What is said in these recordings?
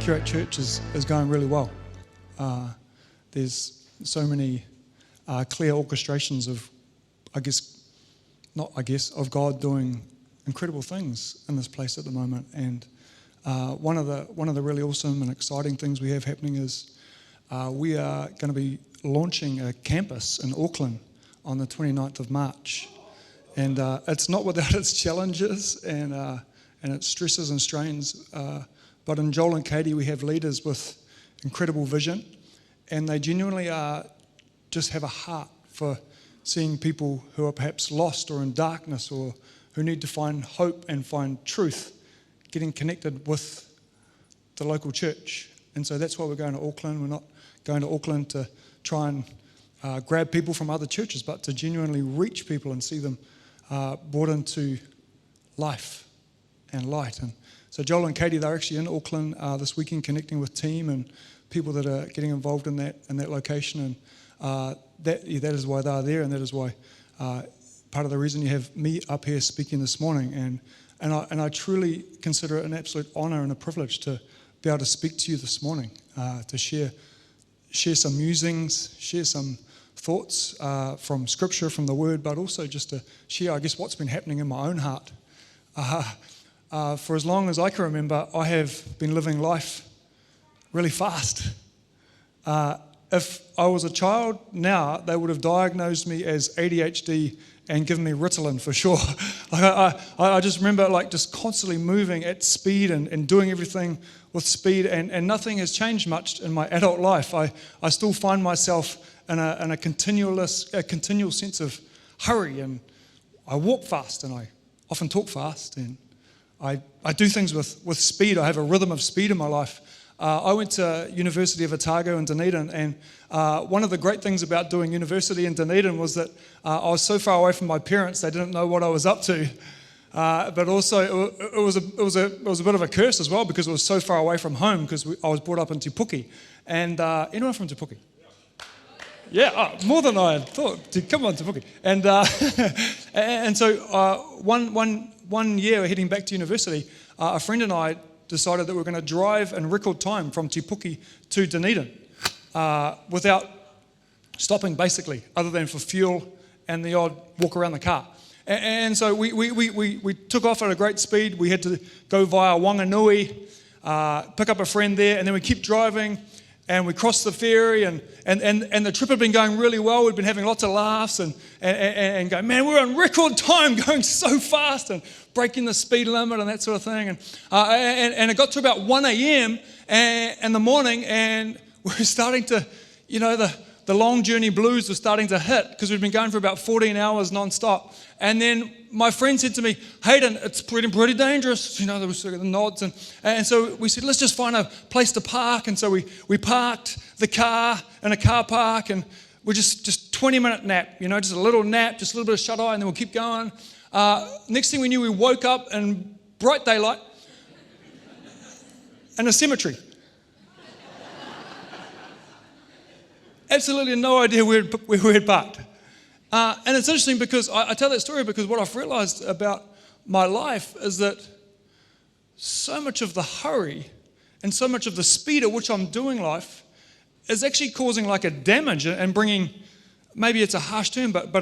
here at church is going really well. There's so many clear orchestrations of, of God doing incredible things in this place at the moment. And one of the really awesome and exciting things we have happening is we are going to be launching a campus in Auckland on the 29th of March. And it's not without its challenges and its stresses and strains. But in Joel and Katie, we have leaders with incredible vision, and they genuinely just have a heart for seeing people who are perhaps lost or in darkness or who need to find hope and find truth, getting connected with the local church. And so that's why we're going to Auckland. We're not going to Auckland to try and grab people from other churches, but to genuinely reach people and see them brought into life and light. And so Joel and Katie, they're actually in Auckland this weekend connecting with team and people that are getting involved in that location. And that is why they're there, and that is why part of the reason you have me up here speaking this morning. And I truly consider it an absolute honour and a privilege to be able to speak to you this morning, to share some musings, share some thoughts from Scripture, from the Word, but also just to share, what's been happening in my own heart. For as long as I can remember, I have been living life really fast. If I was a child now, they would have diagnosed me as ADHD and given me Ritalin for sure. I just remember just constantly moving at speed and doing everything with speed, and nothing has changed much in my adult life. I still find myself in a continual sense of hurry, and I walk fast and I often talk fast, and I do things with speed. I have a rhythm of speed in my life. I went to University of Otago in Dunedin, and one of the great things about doing university in Dunedin was that I was so far away from my parents, they didn't know what I was up to. But also, it was a bit of a curse as well, because it was so far away from home, because I was brought up in Te Puke. And anyone from Te Puke? Yeah, more than I had thought. Come on, Te Puke. And so one year heading back to university, a friend and I decided that we were going to drive in record time from Te Puke to Dunedin without stopping, basically, other than for fuel and the odd walk around the car. And so we took off at a great speed. We had to go via Wanganui, pick up a friend there, and then we keep driving. And we crossed the ferry, and the trip had been going really well. We'd been having lots of laughs and going, man, we're on record time, going so fast and breaking the speed limit and that sort of thing. And it got to about 1 a.m. in the morning, and we were starting to, the long journey blues were starting to hit, because we'd been going for about 14 hours non-stop. And then my friend said to me, Hayden, it's pretty dangerous. There was sort of the nods. And so we said, let's just find a place to park. And so we parked the car in a car park, and we're just 20-minute nap, just a little nap, just a little bit of shut-eye, and then we'll keep going. Next thing we knew, we woke up in bright daylight in a cemetery. Absolutely no idea where we had parked. And it's interesting because I tell that story because what I've realized about my life is that so much of the hurry and so much of the speed at which I'm doing life is actually causing a damage and bringing, maybe it's a harsh term, but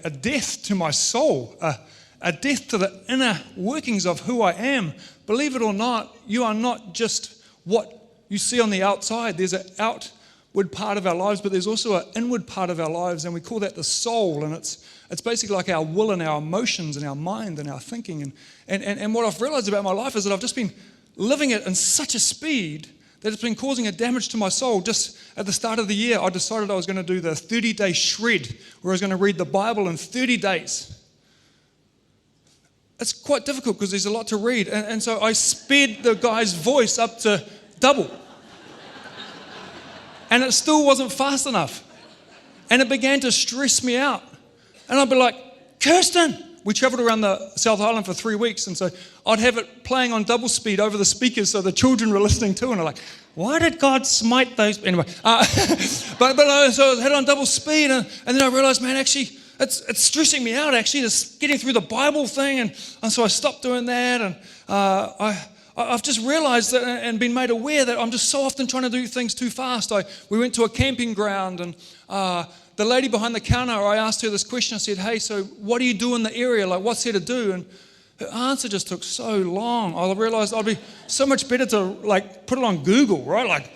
a death to my soul, a death to the inner workings of who I am. Believe it or not, you are not just what you see on the outside. There's an outward part of our lives, but there's also an inward part of our lives, and we call that the soul. And it's basically like our will and our emotions and our mind and our thinking. And what I've realized about my life is that I've just been living it in such a speed that it's been causing a damage to my soul. Just at the start of the year, I decided I was going to do the 30-day shred, where I was going to read the Bible in 30 days. It's quite difficult because there's a lot to read. And so I sped the guy's voice up to double. And it still wasn't fast enough. And it began to stress me out. And I'd be like, Kirsten! We travelled around the South Island for 3 weeks, and so I'd have it playing on double speed over the speakers so the children were listening too, and I'm like, why did God smite those? Anyway, so I had it on double speed, and then I realised, man, actually, it's stressing me out, actually, just getting through the Bible thing, and so I stopped doing that, and I I've just realized that and been made aware that I'm just so often trying to do things too fast. We went to a camping ground, and the lady behind the counter, I asked her this question. I said, hey, so what do you do in the area? Like, what's there to do? And her answer just took so long. I realized I'd be so much better to like put it on Google, right? Like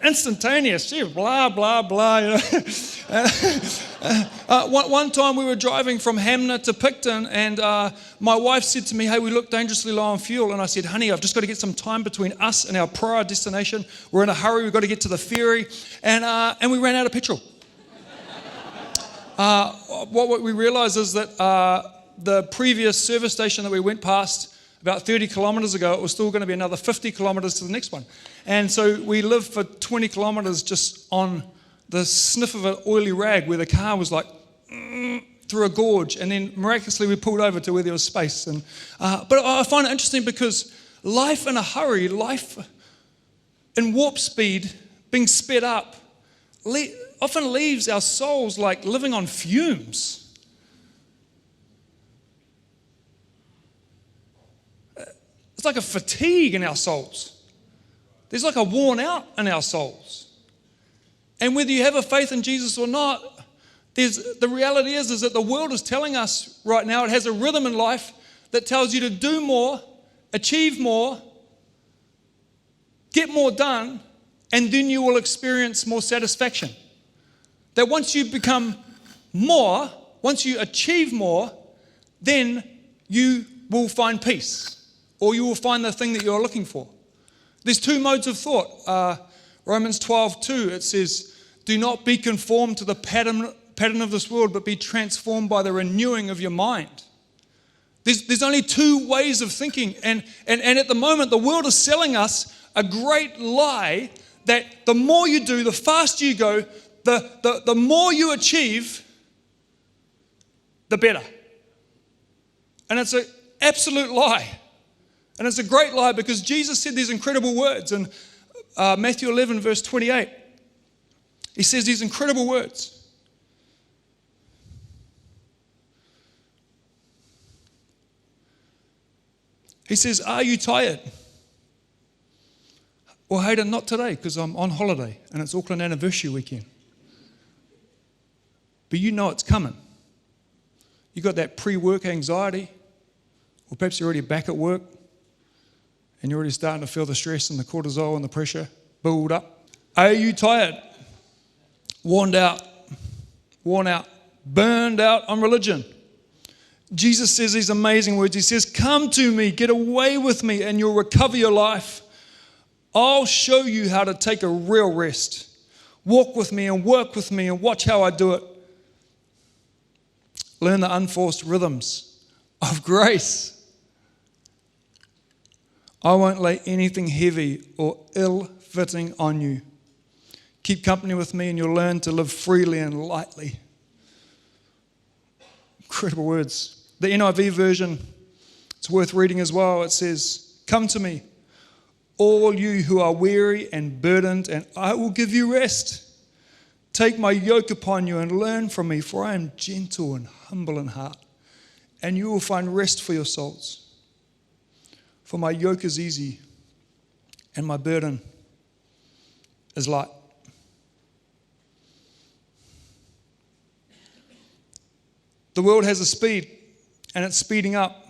instantaneous, blah, blah, blah. You know? One time we were driving from Hamner to Picton, and my wife said to me, hey, we look dangerously low on fuel. And I said, honey, I've just got to get some time between us and our prior destination. We're in a hurry. We've got to get to the ferry. And we ran out of petrol. What we realized is that the previous service station that we went past about 30 kilometres ago, it was still going to be another 50 kilometres to the next one. And so we lived for 20 kilometres just on the sniff of an oily rag where the car was like through a gorge. And then miraculously we pulled over to where there was space. But I find it interesting because life in a hurry, life in warp speed, being sped up, often leaves our souls like living on fumes. It's like a fatigue in our souls. There's like a worn out in our souls. And whether you have a faith in Jesus or not, the reality is that the world is telling us right now, it has a rhythm in life that tells you to do more, achieve more, get more done, and then you will experience more satisfaction. That once you become more, once you achieve more, then you will find peace, or you will find the thing that you're looking for. There's two modes of thought. Romans 12:2, it says, do not be conformed to the pattern of this world, but be transformed by the renewing of your mind. There's only two ways of thinking. And at the moment, the world is selling us a great lie that the more you do, the faster you go, the more you achieve, the better. And it's an absolute lie. And it's a great lie because Jesus said these incredible words in Matthew 11, verse 28. He says these incredible words. He says, are you tired? Well, Hayden, not today because I'm on holiday and it's Auckland anniversary weekend. But you know it's coming. You got that pre-work anxiety, or perhaps you're already back at work and you're already starting to feel the stress and the cortisol and the pressure build up. Are you tired? Worn out, burned out on religion? Jesus says these amazing words. He says, come to me, get away with me, and you'll recover your life. I'll show you how to take a real rest. Walk with me and work with me and watch how I do it. Learn the unforced rhythms of grace. I won't lay anything heavy or ill-fitting on you. Keep company with me and you'll learn to live freely and lightly. Incredible words. The NIV version, it's worth reading as well. It says, come to me, all you who are weary and burdened, and I will give you rest. Take my yoke upon you and learn from me, for I am gentle and humble in heart, and you will find rest for your souls. For my yoke is easy and my burden is light. The world has a speed and it's speeding up.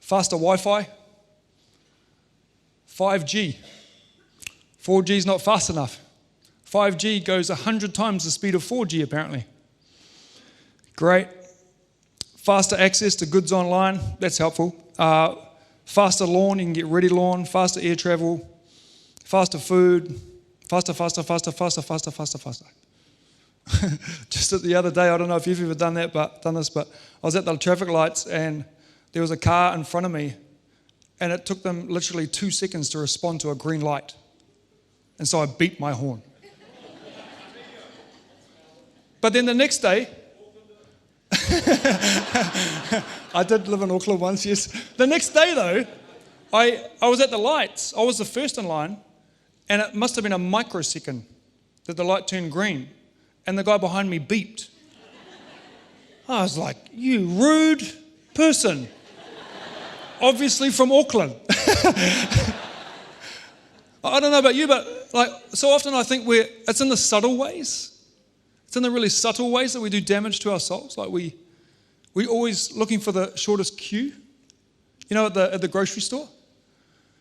Faster Wi-Fi, 5G. 4G is not fast enough. 5G goes 100 times the speed of 4G apparently. Great. Faster access to goods online, that's helpful. Faster lawn, you can get ready lawn. Faster air travel. Faster food. Faster. Just the other day, I don't know if you've ever done this, but I was at the traffic lights and there was a car in front of me and it took them literally 2 seconds to respond to a green light. And so I beat my horn. But then the next day, I did live in Auckland once, yes. The next day though, I was at the lights. I was the first in line and it must have been a microsecond that the light turned green. And the guy behind me beeped. I was like, you rude person. obviously from Auckland. I don't know about you, but like so often I think it's in the subtle ways. It's in the really subtle ways that we do damage to our souls. Like we always looking for the shortest queue, at the grocery store.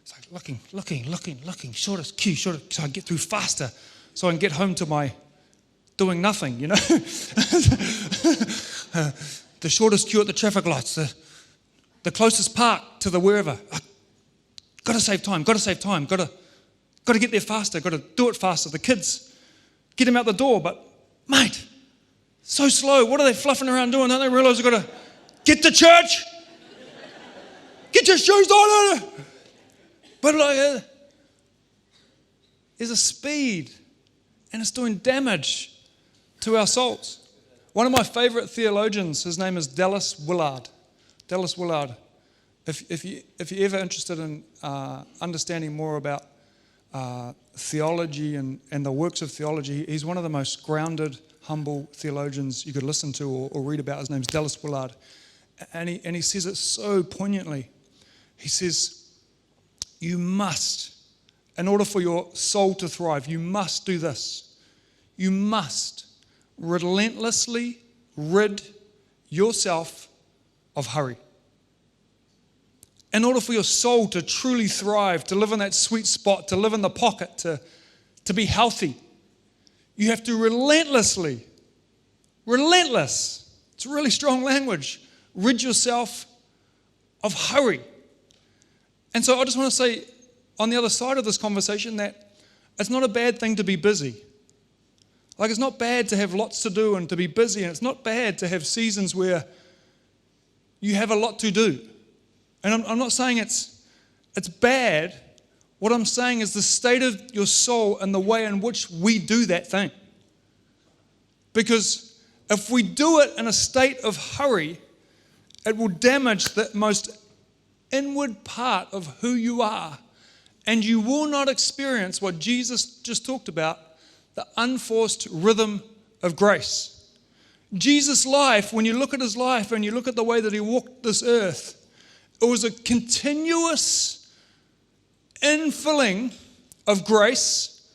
It's like looking, shortest queue, so I can get through faster, so I can get home to my doing nothing, The shortest queue at the traffic lights, the closest park to the wherever. Got to save time, got to get there faster, got to do it faster. The kids, get them out the door, but mate, so slow. What are they fluffing around doing? Don't they realise they've got to get to church? Get your shoes on. But there's a speed, and it's doing damage to our souls. One of my favourite theologians, his name is Dallas Willard. Dallas Willard. If you're ever interested in understanding more about theology and the works of theology, he's one of the most grounded, humble theologians you could listen to or read about. His name's Dallas Willard. And he says it so poignantly. He says, you must, in order for your soul to thrive, you must do this. You must relentlessly rid yourself of hurry. In order for your soul to truly thrive, to live in that sweet spot, to live in the pocket, to be healthy, you have to relentless, it's really strong language, rid yourself of hurry. And so I just want to say on the other side of this conversation that it's not a bad thing to be busy. Like it's not bad to have lots to do and to be busy, and it's not bad to have seasons where you have a lot to do. And I'm not saying it's bad. What I'm saying is the state of your soul and the way in which we do that thing. Because if we do it in a state of hurry, it will damage the most inward part of who you are. And you will not experience what Jesus just talked about, the unforced rhythm of grace. Jesus' life, when you look at his life and you look at the way that he walked this earth, it was a continuous infilling of grace.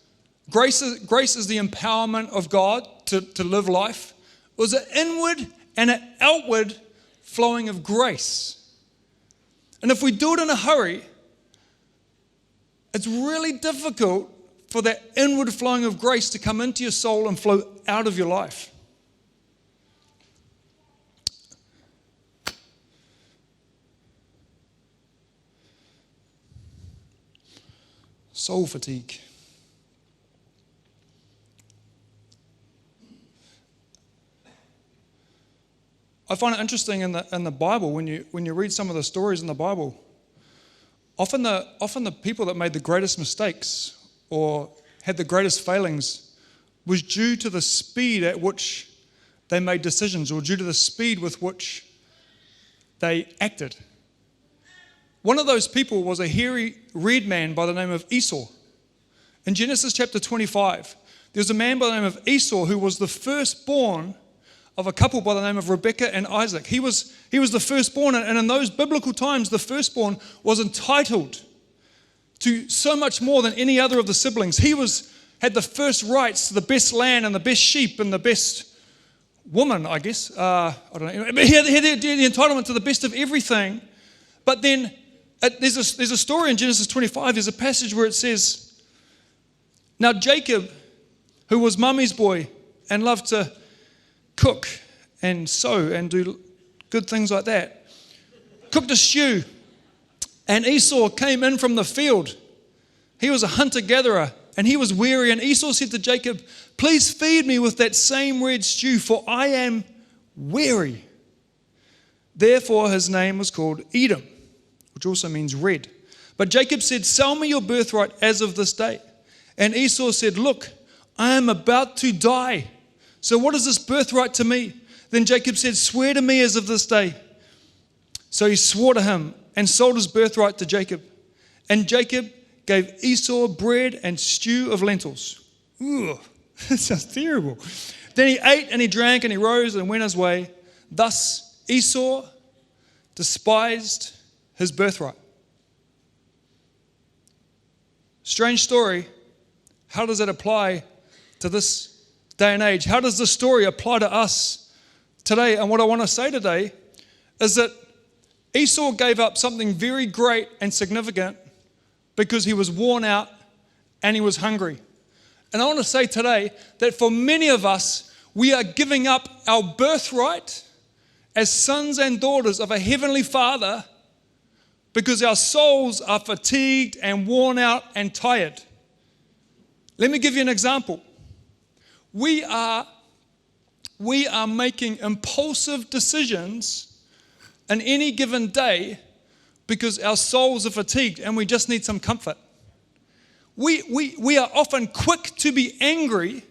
Grace is the empowerment of God to live life. It was an inward and an outward flowing of grace. And if we do it in a hurry, it's really difficult for that inward flowing of grace to come into your soul and flow out of your life. Soul fatigue. I find it interesting in the Bible when you read some of the stories in the Bible. Often the people that made the greatest mistakes or had the greatest failings was due to the speed at which they made decisions, or due to the speed with which they acted. One of those people was a hairy red man by the name of Esau. In Genesis chapter 25, there's a man by the name of Esau who was the firstborn of a couple by the name of Rebekah and Isaac. He was the firstborn, and in those biblical times, the firstborn was entitled to so much more than any other of the siblings. He had the first rights to the best land and the best sheep and the best woman, I guess. I don't know. But he had the entitlement to the best of everything. But then there's a story in Genesis 25. There's a passage where it says, now Jacob, who was mummy's boy and loved to cook and sew and do good things like that, cooked a stew, and Esau came in from the field. He was a hunter-gatherer, and he was weary, and Esau said to Jacob, please feed me with that same red stew, for I am weary. Therefore his name was called Edom, which also means red. But Jacob said, sell me your birthright as of this day. And Esau said, look, I am about to die. So what is this birthright to me? Then Jacob said, swear to me as of this day. So he swore to him and sold his birthright to Jacob. And Jacob gave Esau bread and stew of lentils. Ooh, that sounds terrible. Then he ate and he drank and he rose and went his way. Thus Esau despised his birthright. Strange story. How does it apply to this day and age? How does this story apply to us today? And what I want to say today is that Esau gave up something very great and significant because he was worn out and he was hungry. And I want to say today that for many of us, we are giving up our birthright as sons and daughters of a heavenly Father because our souls are fatigued and worn out and tired. Let me give you an example. We are making impulsive decisions in any given day because our souls are fatigued and we just need some comfort. We are often quick to be angry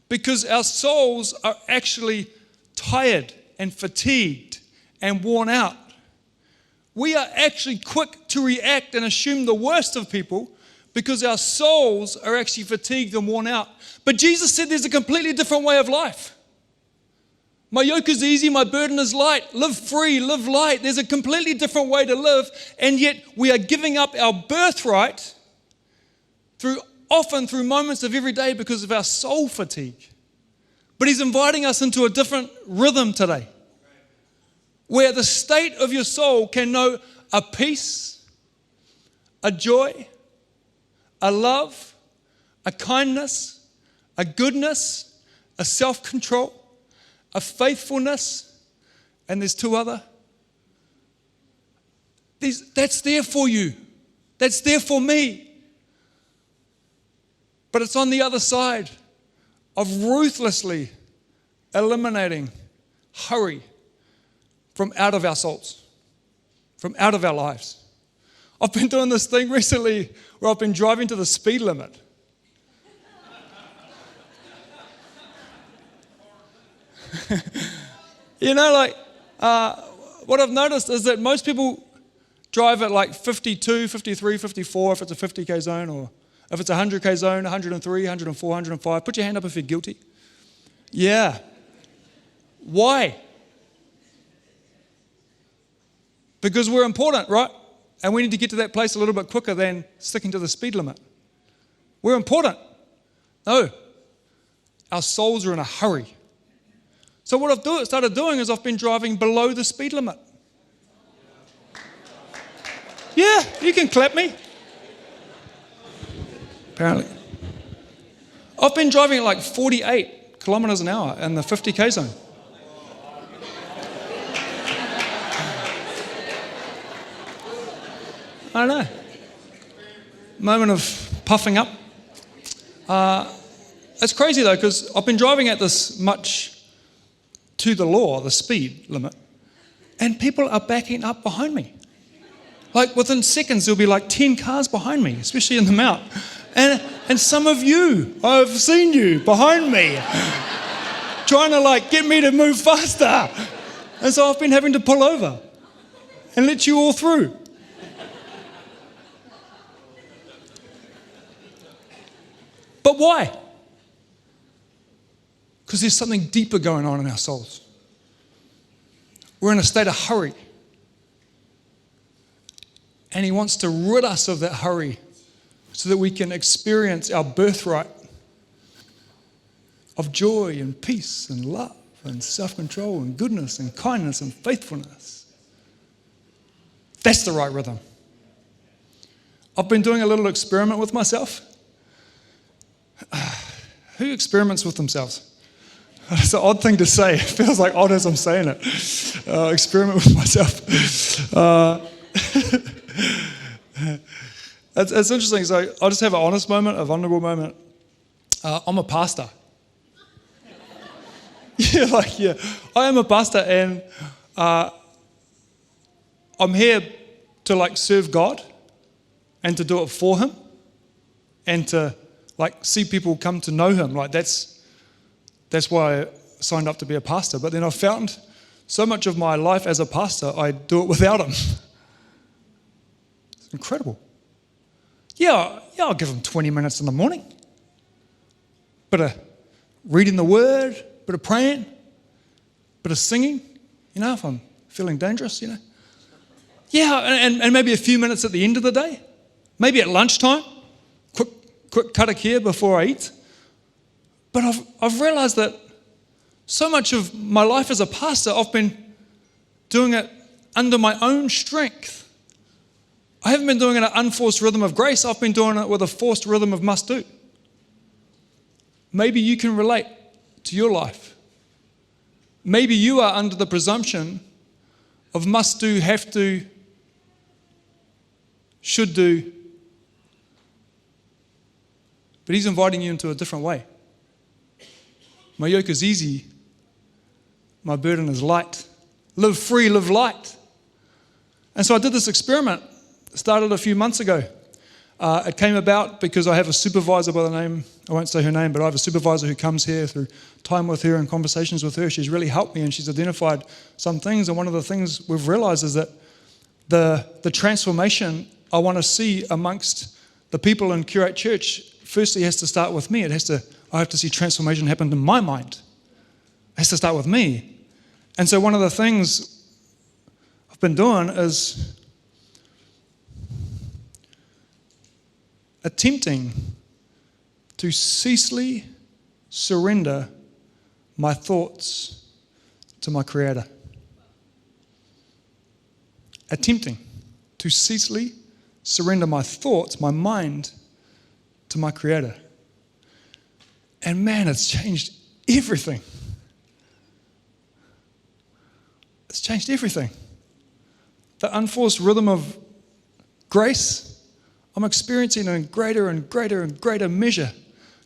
because our souls are actually tired and fatigued and worn out. We are actually quick to react and assume the worst of people because our souls are actually fatigued and worn out. But Jesus said there's a completely different way of life. My yoke is easy, my burden is light. Live free, live light. There's a completely different way to live, and yet we are giving up our birthright often through moments of every day because of our soul fatigue. But he's inviting us into a different rhythm today, where the state of your soul can know a peace, a joy, a love, a kindness, a goodness, a self-control, a faithfulness, and there's two other. That's there for you. That's there for me. But it's on the other side of ruthlessly eliminating hurry from out of our souls, from out of our lives. I've been doing this thing recently where I've been driving to the speed limit. What I've noticed is that most people drive at like 52, 53, 54 if it's a 50k zone, or if it's a 100k zone, 103, 104, 105. Put your hand up if you're guilty. Yeah. Why? Because we're important, right? And we need to get to that place a little bit quicker than sticking to the speed limit. We're important. No. Our souls are in a hurry. So what I've started doing is I've been driving below the speed limit. Yeah, you can clap me. Apparently. I've been driving at like 48 kilometers an hour in the 50k zone. I don't know. Moment of puffing up. It's crazy though, because I've been driving at this much to the law, the speed limit, and people are backing up behind me. Like within seconds, there'll be like 10 cars behind me, especially in the Mount. And some of you, I've seen you behind me, trying to like get me to move faster. And so I've been having to pull over and let you all through. But why? Because there's something deeper going on in our souls. We're in a state of hurry. And he wants to rid us of that hurry so that we can experience our birthright of joy and peace and love and self-control and goodness and kindness and faithfulness. That's the right rhythm. I've been doing a little experiment with myself. Who experiments with themselves? It's an odd thing to say. It feels like odd as I'm saying it. Experiment with myself. It's interesting. So I'll just have an honest moment, a vulnerable moment. I'm a pastor. I am a pastor, and I'm here to like serve God and to do it for Him and to like see people come to know Him. Like that's why I signed up to be a pastor. But then I found so much of my life as a pastor, I do it without Him. It's incredible. Yeah, I'll give Him 20 minutes in the morning. Bit of reading the Word, bit of praying, bit of singing, if I'm feeling dangerous, Yeah, and maybe a few minutes at the end of the day, maybe at lunchtime, quick cut of care before I eat. But I've realized that so much of my life as a pastor, I've been doing it under my own strength. I haven't been doing it at an unforced rhythm of grace. I've been doing it with a forced rhythm of must do. Maybe you can relate to your life. Maybe you are under the presumption of must do, have to, should do. But he's inviting you into a different way. My yoke is easy. My burden is light. Live free, live light. And so I did this experiment. It started a few months ago. It came about because I have a supervisor by the name, I won't say her name, but I have a supervisor who comes here through time with her and conversations with her. She's really helped me and she's identified some things. And one of the things we've realized is that the transformation I want to see amongst the people in Curate Church firstly has to start with me. I have to see transformation happen in my mind. It has to start with me. And so one of the things I've been doing is attempting to ceaselessly surrender my thoughts to my Creator. Attempting to ceaselessly surrender my thoughts, my mind, to my Creator. And man, it's changed everything. It's changed everything. The unforced rhythm of grace, I'm experiencing in greater and greater and greater measure.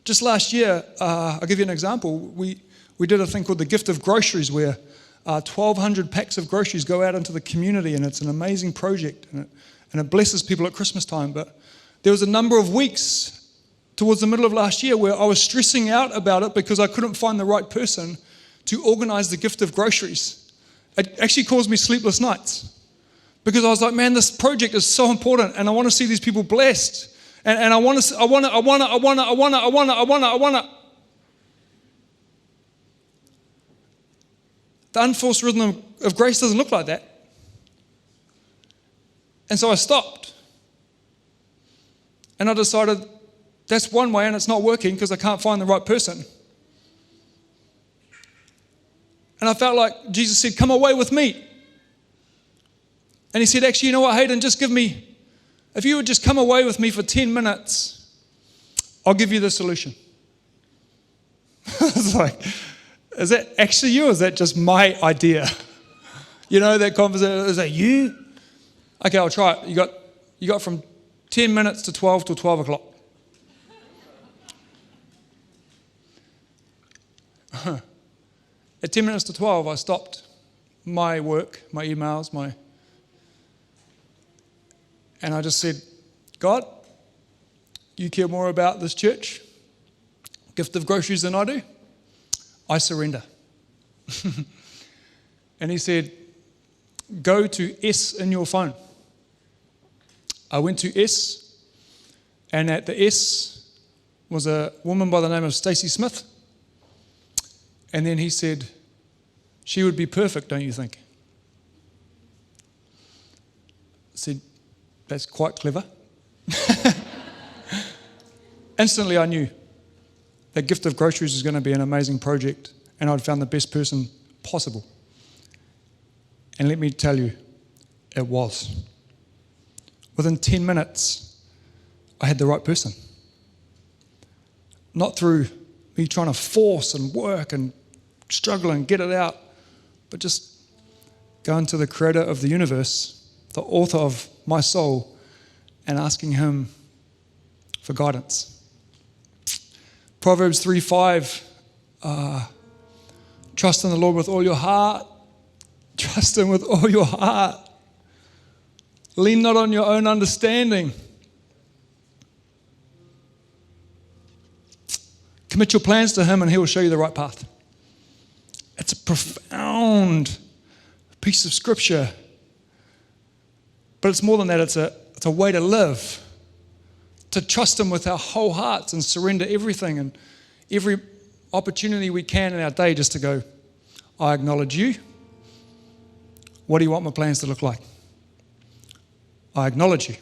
Just last year, I'll give you an example. We did a thing called the gift of groceries where 1,200 packs of groceries go out into the community, and it's an amazing project, and it blesses people at Christmas time. But there was a number of weeks towards the middle of last year where I was stressing out about it because I couldn't find the right person to organize the gift of groceries. It actually caused me sleepless nights because I was like, man, this project is so important and I want to see these people blessed. And I want to. The unforced rhythm of grace doesn't look like that. And so I stopped. And I decided that's one way and it's not working because I can't find the right person. And I felt like Jesus said, come away with me. And he said, actually, you know what, Hayden, just give me, if you would just come away with me for 10 minutes, I'll give you the solution. I was like, is that actually you or is that just my idea? You know, that conversation, is that you? Okay, I'll try it. You got from 10 minutes to 12 till 12 o'clock. At 10 minutes to 12, I stopped my work, my emails, and I just said, God, you care more about this church, gift of groceries than I do. I surrender. And he said, go to S in your phone. I went to S, and at the S was a woman by the name of Stacey Smith. And then he said, she would be perfect, don't you think? I said, that's quite clever. Instantly I knew that gift of groceries was going to be an amazing project and I'd found the best person possible. And let me tell you, it was. Within 10 minutes, I had the right person. Not through me trying to force and work and struggle and get it out, but just going to the Creator of the universe, the author of my soul, and asking him for guidance. Proverbs 3:5, trust in the Lord with all your heart. Trust him with all your heart. Lean not on your own understanding. Commit your plans to him and he will show you the right path. It's a profound piece of scripture. But it's more than that, it's a way to live. To trust him with our whole hearts and surrender everything and every opportunity we can in our day just to go, I acknowledge you. What do you want my plans to look like? I acknowledge you.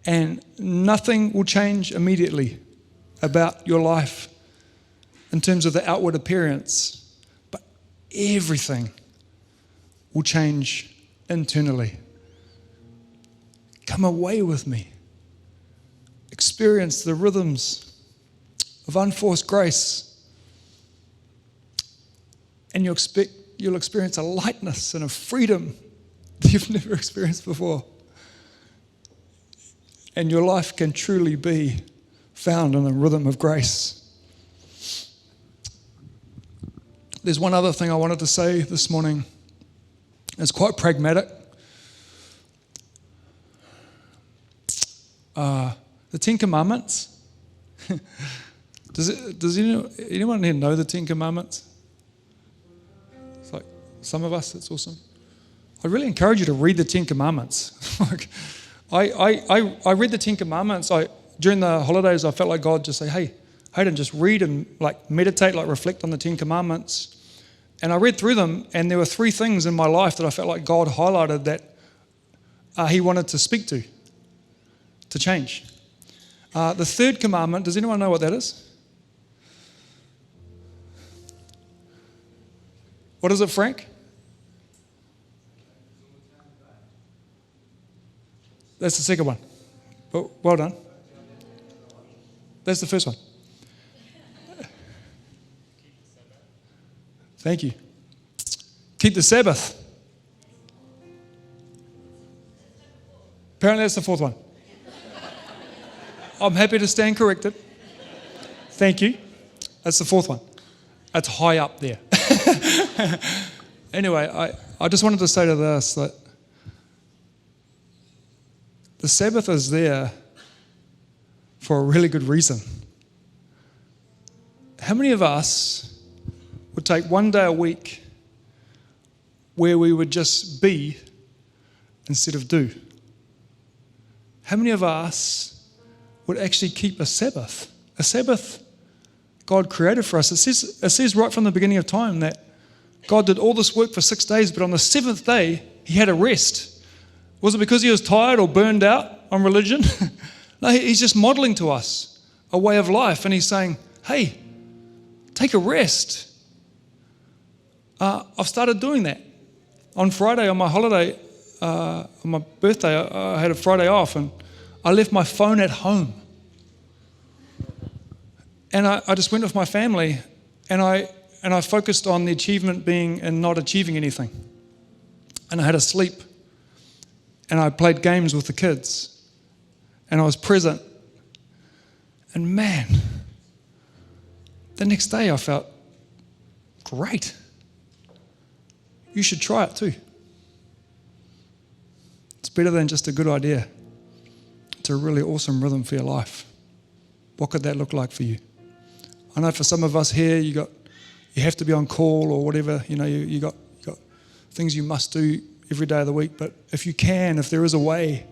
And nothing will change immediately about your life in terms of the outward appearance, but everything will change internally. Come away with me. Experience the rhythms of unforced grace. And you'll experience a lightness and a freedom that you've never experienced before. And your life can truly be found in the rhythm of grace. There's one other thing I wanted to say this morning. It's quite pragmatic. The Ten Commandments. Does anyone here know the Ten Commandments? It's like some of us, it's awesome. I really encourage you to read the Ten Commandments. I read the Ten Commandments. During the holidays, I felt like God just say, hey, Hayden, just read and meditate, reflect on the Ten Commandments. And I read through them, and there were 3 things in my life that I felt like God highlighted that He wanted to speak to change. The 3rd commandment, does anyone know what that is? What is it, Frank? That's the 2nd one. But well done. That's the 1st one. Thank you. Keep the Sabbath. Apparently that's the 4th one. I'm happy to stand corrected. Thank you. That's the 4th one. That's high up there. Anyway, I just wanted to say to this that the Sabbath is there for a really good reason. How many of us would take one day a week where we would just be instead of do? How many of us would actually keep a Sabbath? A Sabbath God created for us. It says right from the beginning of time that God did all this work for 6 days, but on the 7th day, He had a rest. Was it because He was tired or burned out on religion? No, He's just modeling to us a way of life, and He's saying, hey, take a rest. I've started doing that. On Friday, on my holiday, on my birthday, I had a Friday off, and I left my phone at home. And I just went with my family, and I focused on the achievement being and not achieving anything. And I had a sleep, and I played games with the kids, and I was present. And man, the next day I felt great. You should try it too. It's better than just a good idea. It's a really awesome rhythm for your life. What could that look like for you? I know for some of us here, you have to be on call or whatever. You got things you must do every day of the week. But if there is a way,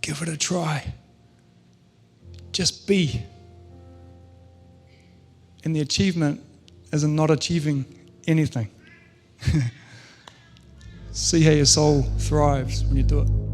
give it a try. Just be. And the achievement is in not achieving anything. See how your soul thrives when you do it.